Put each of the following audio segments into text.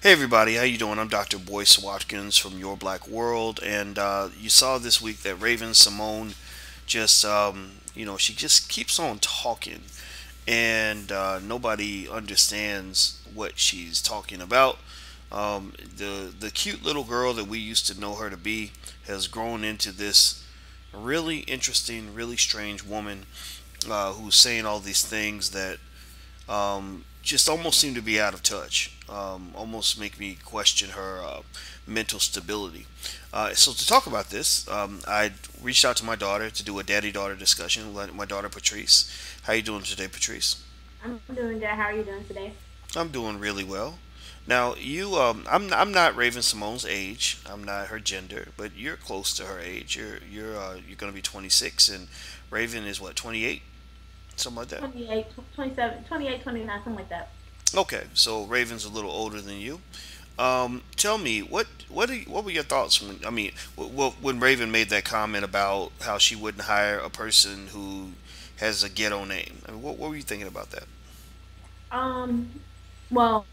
Hey everybody, how you doing? I'm Dr. Boyce Watkins from Your Black World, and you saw this week that Raven Symone just, she just keeps on talking, and nobody understands what she's talking about. The cute little girl that we used to know her to be has grown into this really interesting, really strange woman who's saying all these things that just almost seem to be out of touch. Almost make me question her mental stability. So to talk about this, I reached out to my daughter to do a daddy-daughter discussion. My daughter Patrice. How you doing today, Patrice? I'm doing good. How are you doing today? I'm doing really well. Now you, I'm not Raven Simone's age. I'm not her gender, but you're close to her age. You're going to be 26, and Raven is what, 28, something like that. 28, 27, 28, 29, something like that. Okay, so Raven's a little older than you. Tell me what were your thoughts when Raven made that comment about how she wouldn't hire a person who has a ghetto name? I mean, what were you thinking about that? Um, well,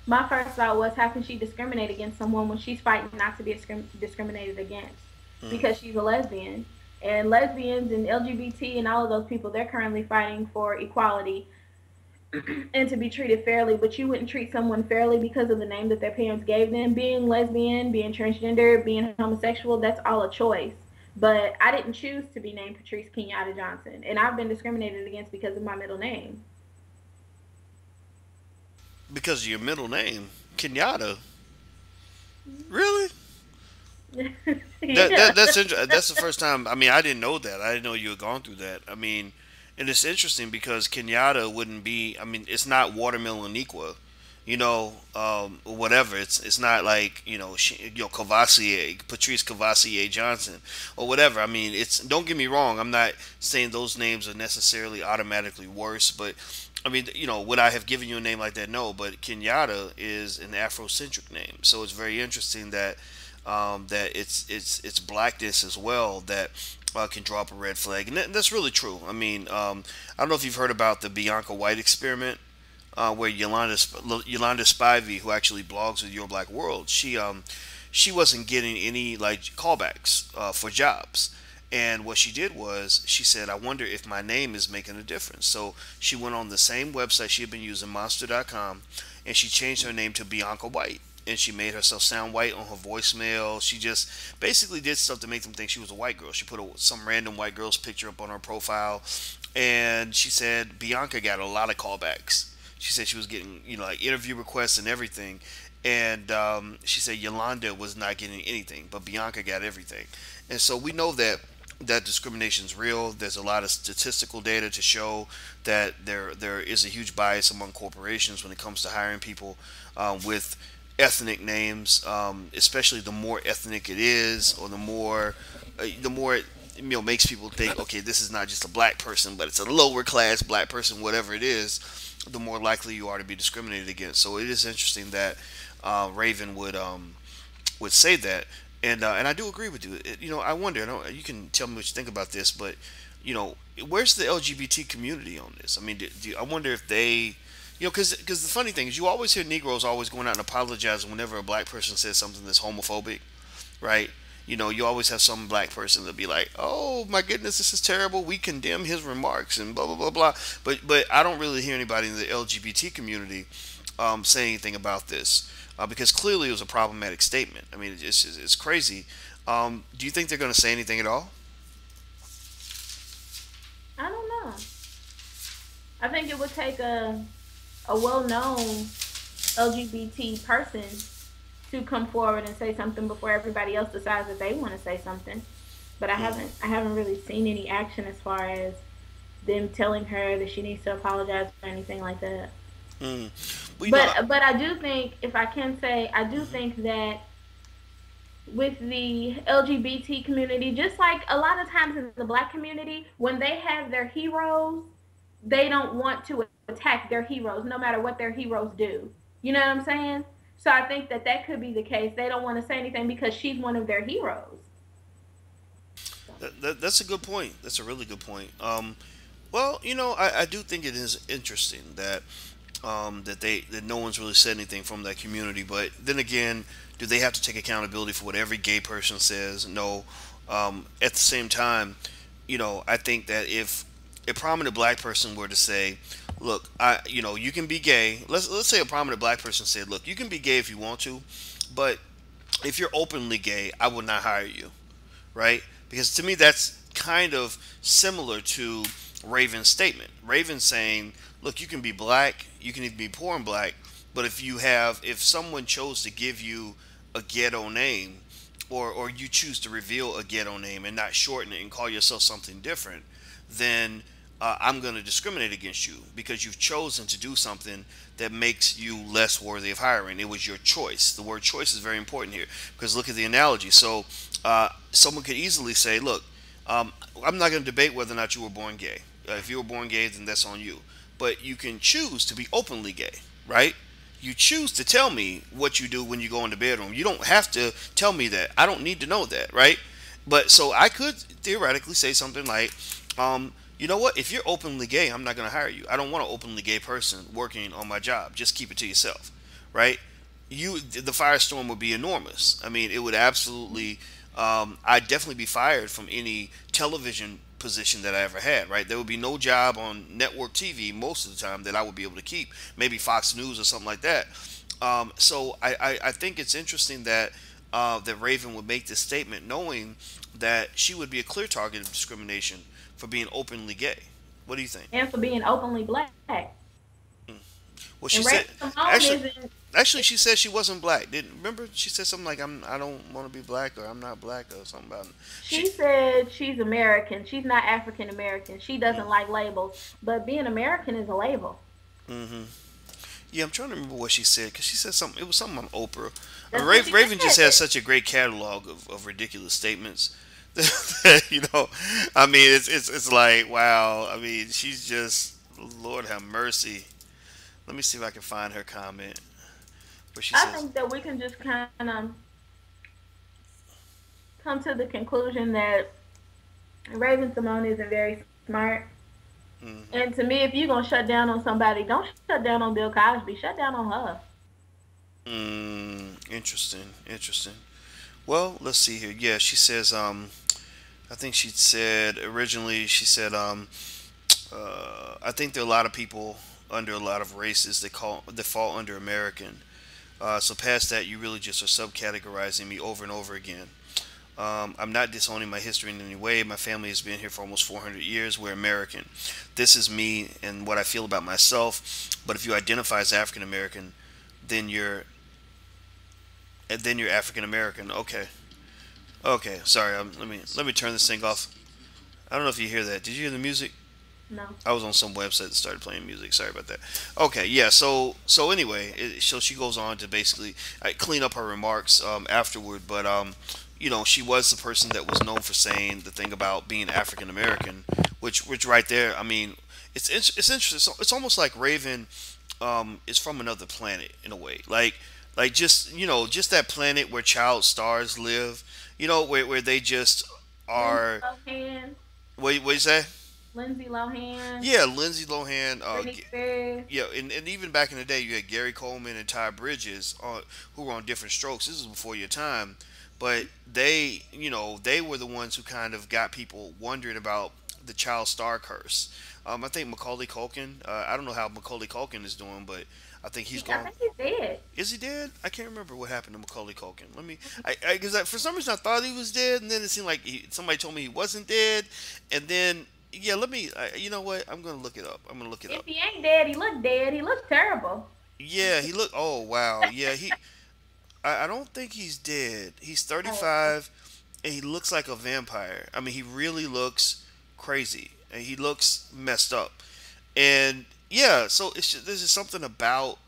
my first thought was how can she discriminate against someone when she's fighting not to be discriminated against Mm. because she's a lesbian. And lesbians and LGBT and all of those people, they're currently fighting for equality and to be treated fairly, but you wouldn't treat someone fairly because of the name that their parents gave them. Being lesbian, being transgender, being homosexual, that's all a choice. But I didn't choose to be named Patrice Kenyatta Johnson, and I've been discriminated against because of my middle name. Because of your middle name, Kenyatta. Really? Yeah. That's the first time. I mean, I didn't know that. I didn't know you had gone through that. I mean, and it's interesting because Kenyatta wouldn't be. I mean, it's not Watermelondrea, or whatever. It's not like Cavassier, Patrice Cavassier Johnson, or whatever. I mean, it's. Don't get me wrong. I'm not saying those names are necessarily automatically worse, but I mean, would I have given you a name like that? No, but Kenyatta is an Afrocentric name, so it's very interesting that it's blackness as well that can drop a red flag, and that's really true. I mean, I don't know if you've heard about the Bianca White experiment, where Yolanda Spivey, who actually blogs with Your Black World, she wasn't getting any like callbacks for jobs. And what she did was she said, I wonder if my name is making a difference. So she went on the same website she had been using, monster.com, and she changed her name to Bianca White. And she made herself sound white on her voicemail. She just basically did stuff to make them think she was a white girl. She put some random white girl's picture up on her profile. And she said Bianca got a lot of callbacks. She said she was getting, like interview requests and everything. And she said Yolanda was not getting anything, but Bianca got everything. And so we know that discrimination is real. There's a lot of statistical data to show that there is a huge bias among corporations when it comes to hiring people with ethnic names, especially the more ethnic it is, or the more it, makes people think, okay, this is not just a black person, but it's a lower class black person, whatever it is. The more likely you are to be discriminated against. So it is interesting that Raven would say that, and I do agree with you. I wonder. I don't, you can tell me what you think about this, but you know, where's the LGBT community on this? I mean, I wonder if they, because the funny thing is, you always hear Negroes always going out and apologizing whenever a black person says something that's homophobic, right? You always have some black person that'll be like, "Oh my goodness, this is terrible. We condemn his remarks and blah blah blah blah." But I don't really hear anybody in the LGBT community say anything about this because clearly it was a problematic statement. I mean, it's crazy. Do you think they're going to say anything at all? I don't know. I think it would take a well-known LGBT person to come forward and say something before everybody else decides that they want to say something. But Mm. I haven't really seen any action as far as them telling her that she needs to apologize or anything like that. Mm. Well, But I do think, if I can say, I do mhm. think that with the LGBT community, just like a lot of times in the black community, when they have their heroes, they don't want to attack their heroes, no matter what their heroes do. You know what I'm saying? So I think that that could be the case. They don't want to say anything because she's one of their heroes. So, That's a good point. That's a really good point. Well, I do think it is interesting that that no one's really said anything from that community. But then again, do they have to take accountability for what every gay person says? No. At the same time, I think that if a prominent black person were to say, "Look, you can be gay." Let's say a prominent black person said, "Look, you can be gay if you want to, but if you're openly gay, I will not hire you." Right? Because to me, that's kind of similar to Raven's statement. Raven saying, "Look, you can be black, you can even be poor and black, but if someone chose to give you a ghetto name, or you choose to reveal a ghetto name and not shorten it and call yourself something different, then I'm going to discriminate against you because you've chosen to do something that makes you less worthy of hiring. It was your choice." The word choice is very important here because look at the analogy. So someone could easily say, "Look, I'm not going to debate whether or not you were born gay. If you were born gay, then that's on you. But you can choose to be openly gay, right? You choose to tell me what you do when you go in the bedroom. You don't have to tell me that. I don't need to know that, right? But so I could theoretically say something like, you know what? If you're openly gay, I'm not going to hire you. I don't want an openly gay person working on my job. Just keep it to yourself, right? The firestorm would be enormous. I mean, it would absolutely. I'd definitely be fired from any television position that I ever had. Right? There would be no job on network TV most of the time that I would be able to keep. Maybe Fox News or something like that. So I think it's interesting that Raven would make this statement, knowing that she would be a clear target of discrimination for being openly gay. What do you think? and for being openly black. Well, she And said Raven Simone actually. isn't. Actually, she said she wasn't black. Didn't remember? She said something like I don't want to be black or I'm not black or something about it. She She. said she's American. She's not African American. She doesn't like labels, but being American is a label. Mm-hmm. Yeah, I'm trying to remember what she said because she said something. It was something on Oprah. I mean, That's what she Raven just has said. such a great catalog of ridiculous statements. That, I mean, it's like wow. I mean, she's just Lord have mercy. Let me see if I can find her comment where she I says, think that we can just kind of come to the conclusion that Raven Simone isn't very smart. mm-hmm. And to me, if you're gonna shut down on somebody, don't shut down on Bill Cosby. Shut down on her. Interesting, interesting. Well, let's see here. Yeah, she says, I think she said originally, she said, I think there are a lot of people under a lot of races that fall under American. So past that, you really just are subcategorizing me over and over again. I'm not disowning my history in any way. My family has been here for almost 400 years. We're American. This is me and what I feel about myself. But if you identify as African American, then you're African American. Okay. Okay. Sorry. Let me turn this thing off. I don't know if you hear that. Did you hear the music? No. I was on some website that started playing music. Sorry about that. Okay, yeah. So anyway, so she goes on to basically clean up her remarks afterward. But she was the person that was known for saying the thing about being African American, which right there, I mean, it's interesting. It's almost like Raven is from another planet in a way. Like just that planet where child stars live. Where they just Lindsay are. Lohan. What you say? Lindsay Lohan. Yeah, Lindsay Lohan. Britney Spears. Yeah, and even back in the day, you had Gary Coleman and Ty Bridges who were on different strokes. This is before your time, but they were the ones who kind of got people wondering about the child star curse. I think Macaulay Culkin. I don't know how Macaulay Culkin is doing, but I think he's I gone. think he's dead. Is he dead? I can't remember what happened to Macaulay Culkin. Because for some reason I thought he was dead, and then it seemed like somebody told me he wasn't dead, and then yeah, you know what? I'm gonna look it up. I'm gonna look it If up. he ain't dead, he looked dead. He looked terrible. Yeah, he look. Oh wow. Yeah, he. I don't think he's dead. He's Oh, 35, and he looks like a vampire. I mean, he really looks crazy, and he looks messed up. And yeah, so there's just something about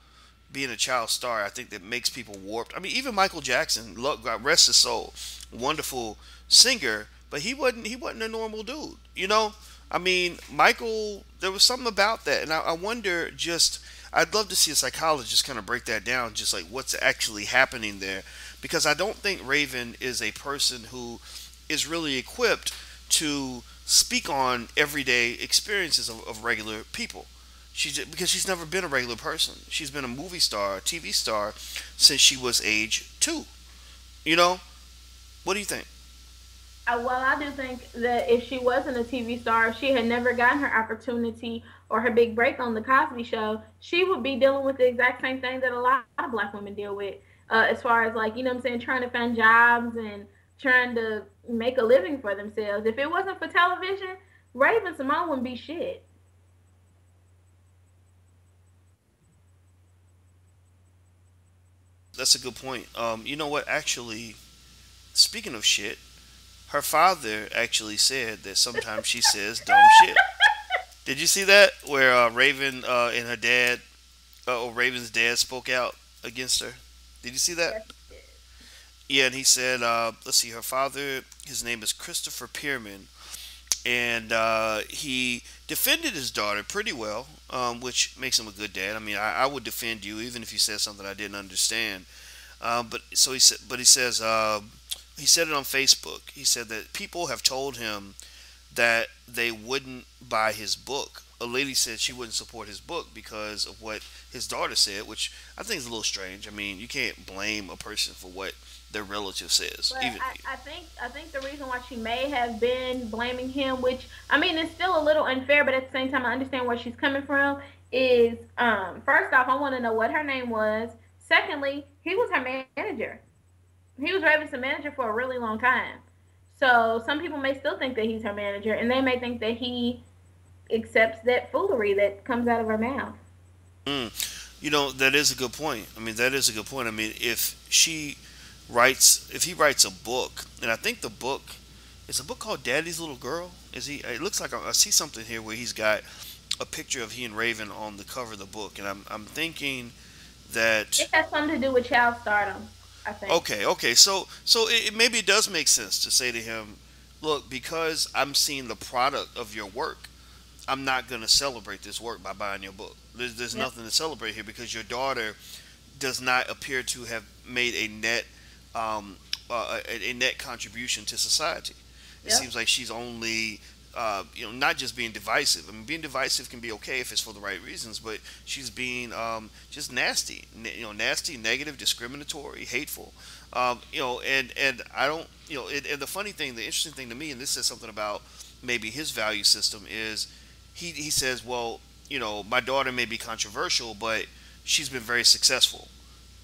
being a child star, I think, that makes people warped. I mean, even Michael Jackson, look, God rest his soul, wonderful singer, but he wasn't a normal dude. I mean, Michael, there was something about that, and I wonder just. I'd love to see a psychologist kind of break that down, just like what's actually happening there, because I don't think Raven is a person who is really equipped to speak on everyday experiences of regular people. Because she's never been a regular person. She's been a movie star, a TV star, since she was age 2. You know, what do you think? Well, I do think that if she wasn't a TV star, if she had never gotten her opportunity or her big break on the Cosby Show, she would be dealing with the exact same thing that a lot of black women deal with, as far as like you know what I'm saying, trying to find jobs and trying to make a living for themselves. If it wasn't for television, Raven Simone wouldn't be shit. That's a good point. You know what? Actually, speaking of shit, her father actually said that sometimes she says dumb shit. Did you see that? Where Raven and her dad, or Raven's dad, spoke out against her. Did you see that? Yes, she did. Yeah, and he said, let's see, her father, his name is Christopher Pearman, and he defended his daughter pretty well, which makes him a good dad. I mean, I would defend you even if you said something I didn't understand. But so he said, but he said it on Facebook. He said that people have told him that they wouldn't buy his book. A lady said she wouldn't support his book because of what his daughter said, which I think is a little strange. I mean, you can't blame a person for what their relative says. But Even I think the reason why she may have been blaming him, which I mean it's still a little unfair, but at the same time I understand where she's coming from, is first off I want to know what her name was. Secondly, he was her manager. He was Raven's manager for a really long time. So some people may still think that he's her manager, and they may think that he accepts that foolery that comes out of her mouth. you know, that is a good point. I mean, that is a good point. I mean, if he writes a book, and I think the book is a book called Daddy's Little Girl. Is he? It looks like I see something here where he's got a picture of he and Raven on the cover of the book, and I'm thinking that It has something to do with child stardom, I think. okay, so maybe it does make sense to say to him, look, because I'm seeing the product of your work, I'm not going to celebrate this work by buying your book. There's Yep. nothing to celebrate here because your daughter does not appear to have made um, a net contribution to society. It Yep. seems like she's only, not just being divisive. I mean, being divisive can be okay if it's for the right reasons, but she's being just nasty, nasty, negative, discriminatory, hateful. And I don't, and the funny thing, the interesting thing to me, and this says something about maybe his value system is, he says, well, my daughter may be controversial, but she's been very successful,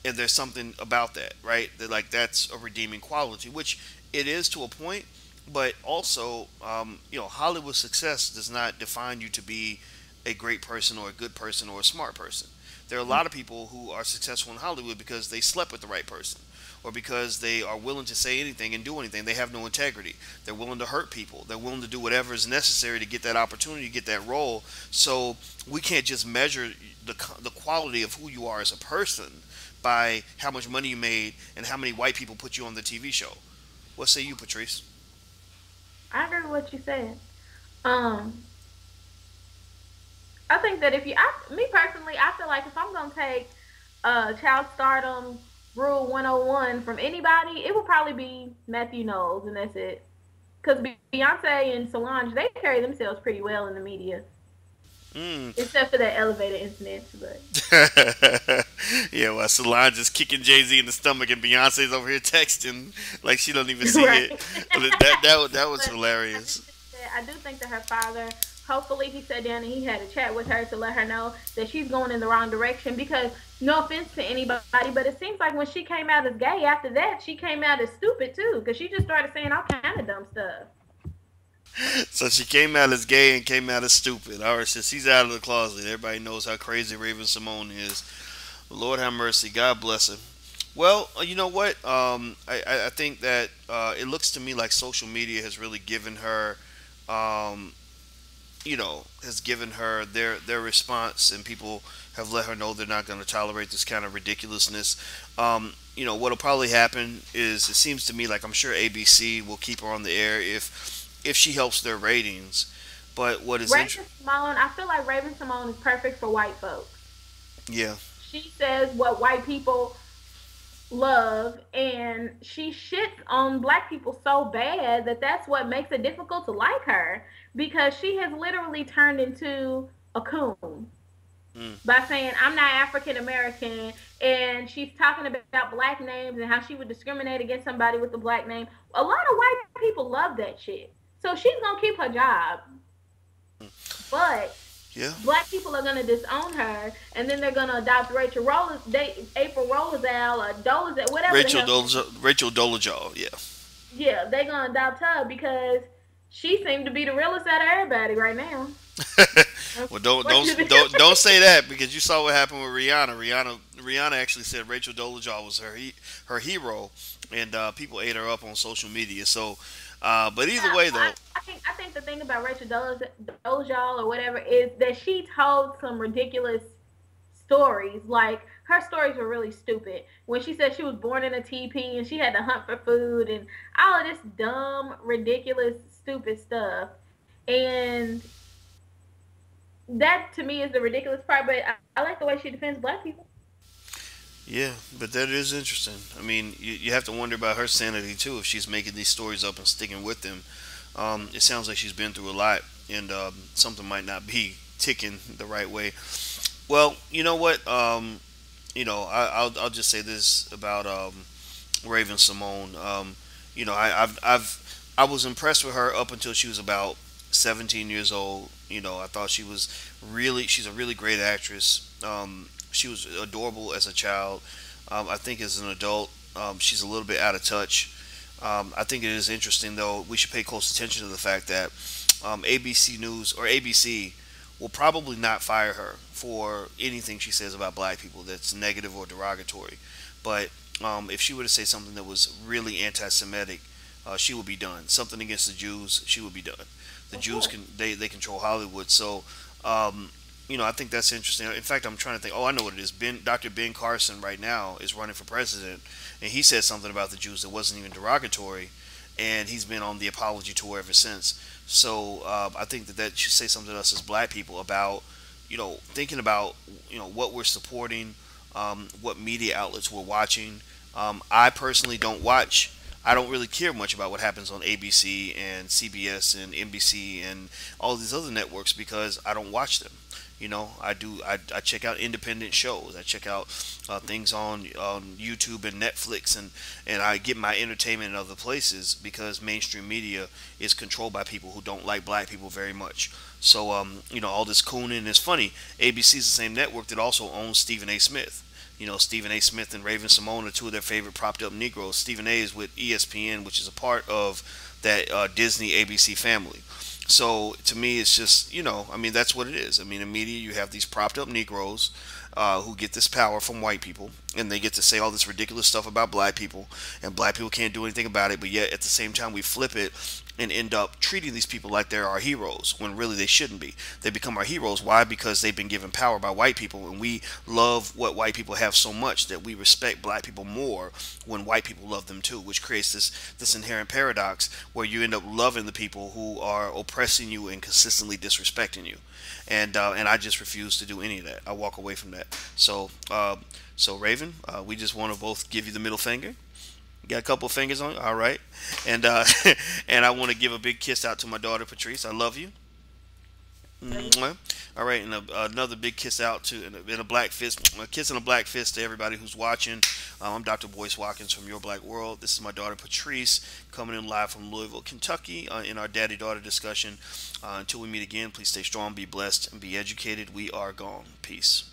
and there's something about that, right? That like that's a redeeming quality, which it is to a point, but also, Hollywood success does not define you to be a great person or a good person or a smart person. There are a lot of people who are successful in Hollywood because they slept with the right person, or because they are willing to say anything and do anything. They have no integrity. They're willing to hurt people. They're willing to do whatever is necessary to get that opportunity, to get that role. So we can't just measure the quality of who you are as a person by how much money you made and how many white people put you on the TV show. What say you, Patrice? I agree with what you said. Um, I think that me personally, I feel like if I'm gonna take child stardom rule 101 from anybody, it would probably be Matthew Knowles, and that's it. Because Beyonce and Solange, they carry themselves pretty well in the media, Mm. except for that elevator incident. But Yeah, well, Solange is kicking Jay Z in the stomach, and Beyonce's over here texting like she don't even see right. it. That was But hilarious. I do think that her father, hopefully, he sat down and he had a chat with her to let her know that she's going in the wrong direction. Because no offense to anybody, but it seems like when she came out as gay, after that she came out as stupid too, because she just started saying all kind of dumb stuff. So she came out as gay and came out as stupid. All right, so she's out of the closet. Everybody knows how crazy Raven Simone is. Lord have mercy. God bless her. Well, you know what? I think that it looks to me like social media has really given her, um, has given her their response, and people have let her know they're not going to tolerate this kind of ridiculousness. What'll probably happen is it seems to me like I'm sure ABC will keep her on the air if she helps their ratings. But what is Raven interesting, Simone, I feel like Raven Simone is perfect for white folks. yeah. She says what white people love, and she shits on black people so bad that that's what makes it difficult to like her, because she has literally turned into a coon. Mm. by saying I'm not African American, and she's talking about black names and how she would discriminate against somebody with a black name. A lot of white people love that shit. So she's gonna keep her job, but Yeah. black people are gonna disown her, and then they're gonna adopt April Rolizal or Dolezal, whatever the hell. Rachel Dolezal. Yeah. Yeah, they're gonna adopt her because she seemed to be the realest out of everybody right now. Well, don't don't Unfortunately. don't don't say that because you saw what happened with Rihanna. Rihanna actually said Rachel Dolezal was her hero, and people ate her up on social media. So, but either way though, I think the thing about Rachel Dolezal or whatever is that she told some ridiculous stories. Like her stories were really stupid. When she said she was born in a teepee and she had to hunt for food and all of this dumb, ridiculous, stupid stuff. And that to me is the ridiculous part. But I like the way she defends black people. yeah, but that is interesting. I mean, you have to wonder about her sanity too if she's making these stories up and sticking with them. It sounds like she's been through a lot, and something might not be ticking the right way. Well, you know what? I'll just say this about Raven Symone. I was impressed with her up until she was about 17 years old. I thought she's a really great actress. She was adorable as a child. I think as an adult, she's a little bit out of touch. I think it is interesting, though. We should pay close attention to the fact that ABC News or ABC will probably not fire her for anything she says about black people that's negative or derogatory. But if she were to say something that was really anti-Semitic, she would be done. Something against the Jews, she would be done. The Of Jews course. they control Hollywood, so um, I think that's interesting. In fact, I'm trying to think. Oh, I know what it is. Dr. Ben Carson right now is running for president, and he said something about the Jews that wasn't even derogatory, and he's been on the apology tour ever since. So I think that should say something to us as black people about thinking about what we're supporting, what media outlets we're watching. I personally don't watch. I don't really care much about what happens on ABC and CBS and NBC and all these other networks because I don't watch them. I do. I check out independent shows. I check out things on YouTube and Netflix, and I get my entertainment in other places because mainstream media is controlled by people who don't like black people very much. So all this cooning is funny. ABC is the same network that also owns Stephen A. Smith. Stephen A. Smith and Raven Symone are two of their favorite propped up Negroes. Stephen A. is with ESPN, which is a part of that Disney ABC family. So to me, it's just I mean, that's what it is. I mean, in media, you have these propped up Negroes who get this power from white people, and they get to say all this ridiculous stuff about black people, and black people can't do anything about it. But yet, at the same time, we flip it and end up treating these people like they're our heroes when really they shouldn't be. They become our heroes. Why? Because they've been given power by white people, and we love what white people have so much that we respect black people more when white people love them too, which creates this inherent paradox where you end up loving the people who are oppressing you and consistently disrespecting you. And I just refuse to do any of that. I walk away from that. So Raven, we just want to both give you the middle finger. Got a couple of fingers on, all right, and and I want to give a big kiss out to my daughter Patrice. I love you. Love you too. Mwah. All right, and another big kiss out to and a black fist, a kiss and a black fist to everybody who's watching. I'm Dr. Boyce Watkins from Your Black World. This is my daughter Patrice coming in live from Louisville, Kentucky, in our daddy-daughter discussion. Until we meet again, please stay strong, be blessed, and be educated. We are gone. Peace.